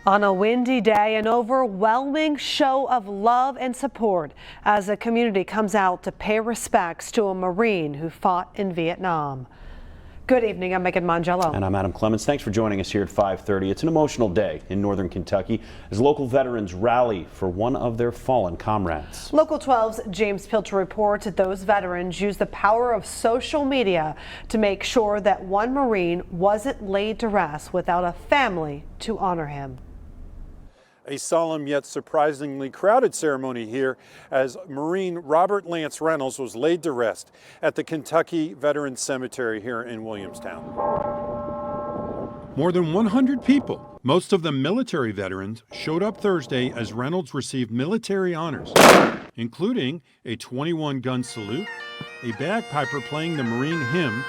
On a windy day, an overwhelming show of love and support as the community comes out to pay respects to a Marine who fought in Vietnam. Good evening, I'm Megan Mongello. And I'm Adam Clemens. Thanks for joining us here at 5:30. It's an emotional day in northern Kentucky as local veterans rally for one of their fallen comrades. Local 12's James Pilcher reports that those veterans used the power of social media to make sure that one Marine wasn't laid to rest without a family to honor him. A solemn yet surprisingly crowded ceremony here as Marine Robert Lance Reynolds was laid to rest at the Kentucky Veterans Cemetery here in Williamstown. More than 100 people, most of them military veterans, showed up Thursday as Reynolds received military honors, including a 21-gun salute, a bagpiper playing the Marine hymn,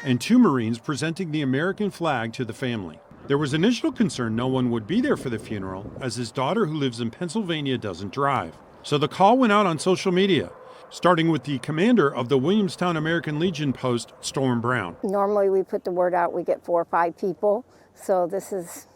and 2 Marines presenting the American flag to the family. There was initial concern no one would be there for the funeral, as his daughter, who lives in Pennsylvania, doesn't drive. So the call went out on social media, starting with the commander of the Williamstown American Legion post, Storm Brown. Normally we put the word out, we get 4 or 5 people, so this is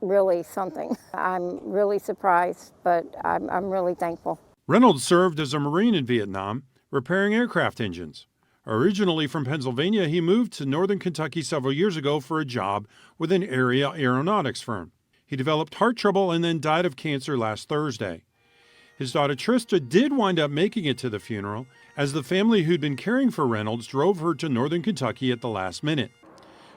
really something. I'm really surprised, but I'm really thankful. Reynolds served as a Marine in Vietnam, repairing aircraft engines. Originally from Pennsylvania, he moved to northern Kentucky several years ago for a job with an area aeronautics firm. He developed heart trouble and then died of cancer last Thursday. His daughter Trista did wind up making it to the funeral, as the family who'd been caring for Reynolds drove her to northern Kentucky at the last minute.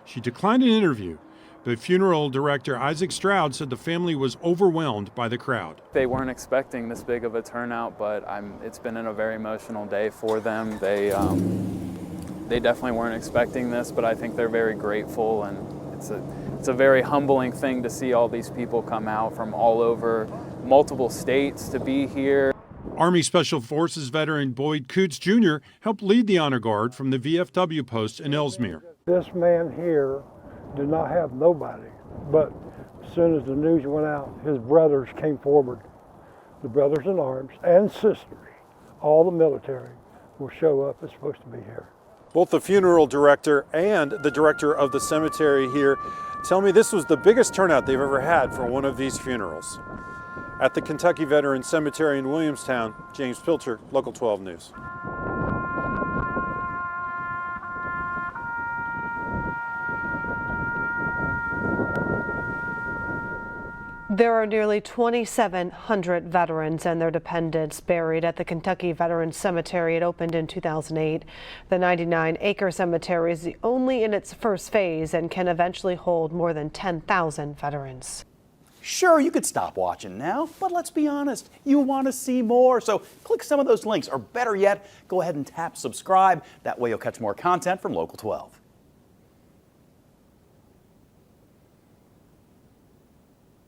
She declined an interview, but funeral director Isaac Stroud said the family was overwhelmed by the crowd. They weren't expecting this big of a turnout, but it's been a very emotional day for them. They definitely weren't expecting this, but I think they're very grateful, and it's a very humbling thing to see all these people come out from all over multiple states to be here. Army Special Forces veteran Boyd Coots Jr. helped lead the honor guard from the VFW post in Ellesmere. This man here did not have nobody, but as soon as the news went out, his brothers came forward. The brothers in arms and sisters, all the military, will show up as supposed to be here. Both the funeral director and the director of the cemetery here tell me this was the biggest turnout they've ever had for one of these funerals. At the Kentucky Veterans Cemetery in Williamstown, James Pilcher, Local 12 News. There are nearly 2,700 veterans and their dependents buried at the Kentucky Veterans Cemetery. It opened in 2008. The 99-acre cemetery is the only in its first phase and can eventually hold more than 10,000 veterans. Sure, you could stop watching now, but let's be honest, you want to see more. So click some of those links, or better yet, go ahead and tap subscribe. That way you'll catch more content from Local 12.